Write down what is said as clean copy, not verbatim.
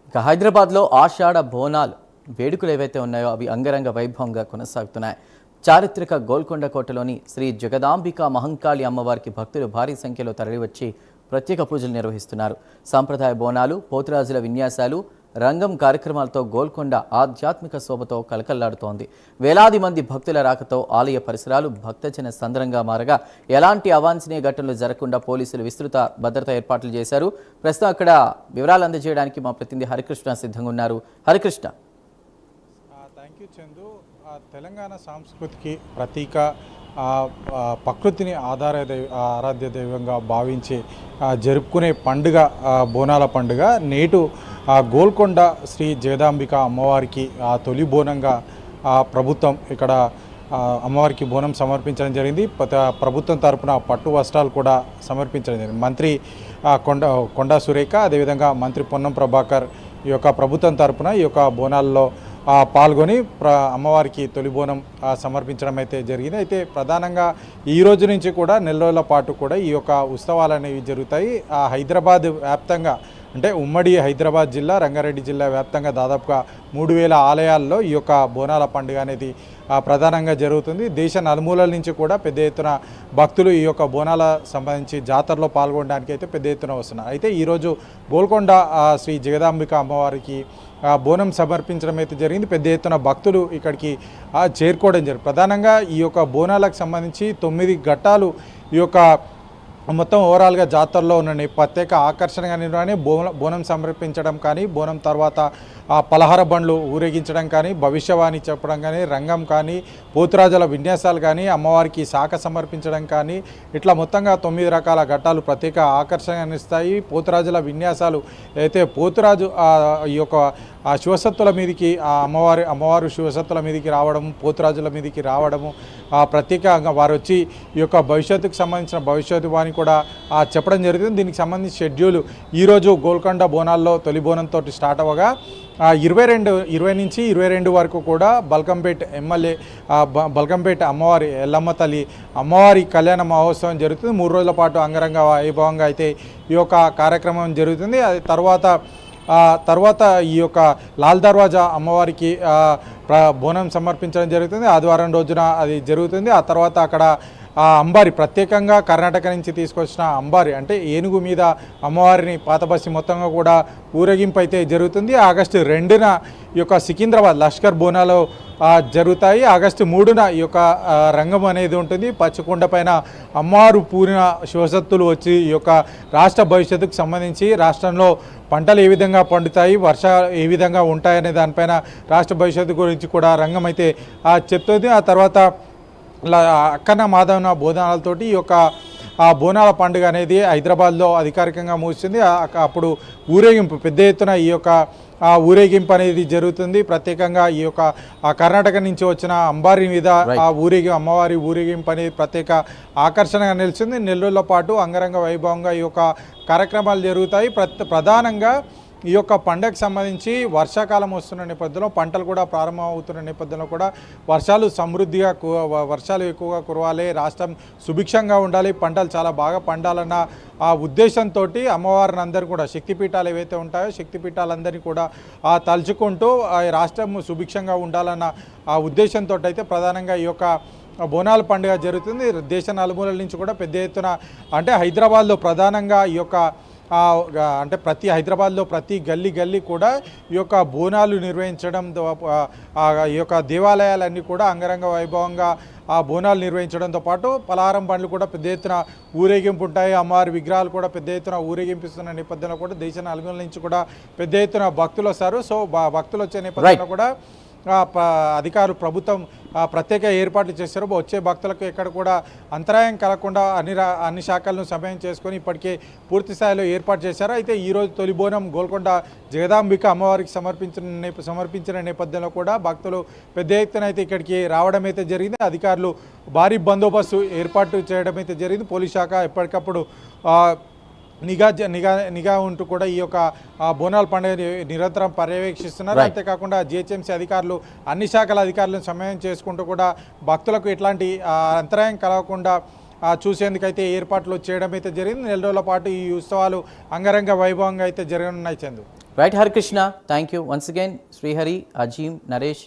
ఇక హైదరాబాద్లో ఆషాఢ బోనాలు వేడుకలు ఏవైతే ఉన్నాయో అవి అంగరంగ వైభవంగా కొనసాగుతున్నాయి. చారిత్రక గోల్కొండ కోటలోని శ్రీ జగదాంబిక మహంకాళి అమ్మవారికి భక్తులు భారీ సంఖ్యలో తరలివచ్చి ప్రత్యేక పూజలు నిర్వహిస్తున్నారు. సాంప్రదాయ బోనాలు, పోతురాజుల విన్యాసాలు, రంగం కార్యక్రమాలతో గోల్కొండ ఆధ్యాత్మిక శోభతో కలకల్లాడుతోంది. వేలాది మంది భక్తుల రాకతో ఆలయ పరిసరాలు భక్తజన సంద్రంగా మారగా ఎలాంటి అవాంఛనీయ ఘటనలు జరగకుండా పోలీసులు విస్తృత భద్రతా ఏర్పాట్లు చేశారు. ప్రస్తుతం అక్కడ వివరాలు అందజేయడానికి మా ప్రతినిధి హరికృష్ణ సిద్ధంగా ఉన్నారు. హరికృష్ణ. Thank you Chandu. తెలంగాణ సంస్కృతికి ప్రతీక, ప్రకృతిని ఆరాధ్య దైవంగా భావించి జరుపుకునే పండుగ బోనాల పండుగ. నేటు గోల్కొండ శ్రీ జగదాంబిక అమ్మవారికి తొలి బోనంగా ప్రభుత్వం ఇక్కడ అమ్మవారికి బోనం సమర్పించడం జరిగింది. ప్రభుత్వం తరపున పట్టు వస్త్రాలు కూడా సమర్పించడం జరిగింది. మంత్రి కొండా సురేఖ, అదేవిధంగా మంత్రి పొన్నం ప్రభాకర్ ఈ యొక్క ప్రభుత్వం తరపున ఈ యొక్క బోనాల్లో పాల్గొని అమ్మవారికి తొలి బోనం సమర్పించడం అయితే జరిగింది. అయితే ప్రధానంగా ఈ రోజు నుంచి కూడా నెల రోజుల పాటు కూడా ఈ యొక్క ఉత్సవాలు అనేవి జరుగుతాయి. హైదరాబాద్ వ్యాప్తంగా, అంటే ఉమ్మడి హైదరాబాద్ జిల్లా, రంగారెడ్డి జిల్లా వ్యాప్తంగా దాదాపుగా 3000 ఆలయాల్లో ఈ యొక్క బోనాల పండుగ అనేది ప్రధానంగా జరుగుతుంది. దేశ నలుమూలల నుంచి కూడా పెద్ద ఎత్తున భక్తులు ఈ యొక్క బోనాల సంబంధించి జాతరలో పాల్గొనడానికి అయితే పెద్ద ఎత్తున వస్తున్నారు. అయితే ఈరోజు గోల్కొండ శ్రీ జగదాంబిక అమ్మవారికి బోనం సమర్పించడం అయితే జరిగింది. పెద్ద ఎత్తున భక్తులు ఇక్కడికి చేరుకోవడం జరిగింది. ప్రధానంగా ఈ యొక్క బోనాలకు సంబంధించి 9 ఘట్టాలు ఈ యొక్క మొత్తం ఓవరాల్గా జాతరలో ఉన్న ప్రత్యేక ఆకర్షణగా నిర్వహణ, బోనం సమర్పించడం కానీ, బోనం తర్వాత పలహార బండ్లు ఊరేగించడం కానీ, భవిష్యవాణి చెప్పడం కానీ, రంగం కానీ, పోతురాజుల విన్యాసాలు కానీ, అమ్మవారికి శాఖ సమర్పించడం కానీ, ఇట్లా మొత్తంగా 9 రకాల ఘట్టాలు ప్రత్యేక ఆకర్షణగా ఇస్తాయి. పోతురాజుల విన్యాసాలు అయితే పోతురాజు ఈ యొక్క శివసత్తుల మీదకి అమ్మవారు శివసత్తుల మీదకి రావడము, పోతురాజుల మీదకి రావడము, ప్రత్యేకంగా వారు వచ్చి ఈ యొక్క భవిష్యత్తుకు సంబంధించిన భవిష్యత్తు వాణి కూడా చెప్పడం జరుగుతుంది. దీనికి సంబంధించి షెడ్యూల్ ఈరోజు గోల్కొండ బోనాల్లో తొలి బోనంతో స్టార్ట్ అవ్వగా 20 నుంచి 22 వరకు కూడా బల్కంపేట్ ఎమ్మెల్యే బల్కంపేట్ అమ్మవారి ఎల్లమ్మ తల్లి అమ్మవారి కళ్యాణ మహోత్సవం జరుగుతుంది. 3 రోజుల పాటు అంగరంగ వైభవంగా అయితే ఈ యొక్క కార్యక్రమం జరుగుతుంది. అది తర్వాత ఈ యొక్క లాల్ దర్వాజా అమ్మవారికి బోనం సమర్పించడం జరుగుతుంది. ఆదివారం రోజున అది జరుగుతుంది. ఆ తర్వాత అక్కడ అంబారి, ప్రత్యేకంగా కర్ణాటక నుంచి తీసుకొచ్చిన అంబారి, అంటే ఏనుగు మీద అమ్మవారిని పాతబస్సి మొత్తంగా కూడా ఊరేగింపు అయితే జరుగుతుంది. ఆగస్టు 2న ఈ యొక్క సికింద్రాబాద్ లష్కర్ బోనాలు జరుగుతాయి. ఆగస్టు 3న ఈ యొక్క రంగం అనేది ఉంటుంది. పచ్చకొండ పైన అమ్మవారు పూరిన శివసత్తులు వచ్చి ఈ యొక్క రాష్ట్ర భవిష్యత్తుకు సంబంధించి రాష్ట్రంలో పంటలు ఏ విధంగా పండుతాయి, వర్షాలు ఏ విధంగా ఉంటాయనే దానిపైన రాష్ట్ర భవిష్యత్తు గురించి కూడా రంగం అయితే చెప్తుంది. ఆ తర్వాత అక్కన్న మాధవన బోనాలతోటి ఈ యొక్క బోనాల పండుగ అనేది హైదరాబాద్లో అధికారికంగా ముగిస్తుంది. అప్పుడు ఊరేగింపు పెద్ద ఎత్తున ఈ యొక్క ఊరేగింపు అనేది జరుగుతుంది. ప్రత్యేకంగా ఈ యొక్క కర్ణాటక నుంచి వచ్చిన అంబారి మీద అమ్మవారి ఊరేగింపు అనేది ప్రత్యేక ఆకర్షణగా నిలిచింది. నెల్లూరులో పాటు అంగరంగ వైభవంగా ఈ యొక్క కార్యక్రమాలు జరుగుతాయి. ప్రధానంగా ఈ యొక్క పండగకు సంబంధించి వర్షాకాలం వస్తున్న నేపథ్యంలో, పంటలు కూడా ప్రారంభం అవుతున్న నేపథ్యంలో కూడా వర్షాలు ఎక్కువగా కురవాలి, రాష్ట్రం సుభిక్షంగా ఉండాలి, పంటలు చాలా బాగా పండాలన్న ఆ ఉద్దేశంతో అమ్మవారిని అందరూ కూడా, శక్తిపీఠాలు ఏవైతే ఉంటాయో శక్తిపీఠాలందరినీ కూడా తలుచుకుంటూ రాష్ట్రం సుభిక్షంగా ఉండాలన్న ఆ ఉద్దేశంతో అయితే ప్రధానంగా ఈ యొక్క బోనాల పండుగ జరుగుతుంది. దేశ నలుమూలల నుంచి కూడా పెద్ద ఎత్తున, అంటే హైదరాబాద్లో ప్రధానంగా ఈ యొక్క అంటే హైదరాబాద్లో ప్రతి గల్లీ కూడా ఈ యొక్క బోనాలు నిర్వహించడం, ఈ యొక్క దేవాలయాలన్నీ కూడా అంగరంగ వైభవంగా బోనాలు నిర్వహించడంతో పాటు పలహారం బండ్లు కూడా పెద్ద ఎత్తున ఊరేగింపు ఉంటాయి. అమ్మవారి విగ్రహాలు కూడా పెద్ద ఎత్తున ఊరేగింపిస్తున్న నేపథ్యంలో కూడా దేశ నలుమూలల నుంచి కూడా పెద్ద ఎత్తున భక్తులు వస్తారు. సో భక్తులు వచ్చే నేపథ్యంలో కూడా అధికారులు, ప్రభుత్వం ప్రత్యేక ఏర్పాట్లు చేశారు. వచ్చే భక్తులకు ఎక్కడ కూడా అంతరాయం కలగకుండా అన్ని శాఖలను సమయం చేసుకొని ఇప్పటికే పూర్తి స్థాయిలో ఏర్పాటు చేశారు. అయితే ఈరోజు తొలి బోనం గోల్కొండ జగదాంబిక అమ్మవారికి సమర్పించిన నేపథ్యంలో కూడా భక్తులు పెద్ద ఎత్తున అయితే ఇక్కడికి రావడం అయితే జరిగింది. అధికారులు భారీ బందోబస్తు ఏర్పాటు చేయడం అయితే జరిగింది. పోలీస్ శాఖ ఎప్పటికప్పుడు నిఘా ఉంటూ కూడా ఈ యొక్క బోనాల పండుగ నిరంతరం పర్యవేక్షిస్తున్నారు. అంతేకాకుండా జిహెచ్ఎంసీ అధికారులు, అన్ని శాఖల అధికారులను సమన్వయం చేసుకుంటూ కూడా భక్తులకు ఎట్లాంటి అంతరాయం కలగకుండా చూసేందుకైతే ఏర్పాట్లు చేయడం అయితే జరిగింది. నెల రోజుల పాటు ఈ ఉత్సవాలు అంగరంగ వైభవంగా అయితే జరగనున్నాయి Chandu. Right Harikrishna, thank you once again. Srihari, Azeem, Naresh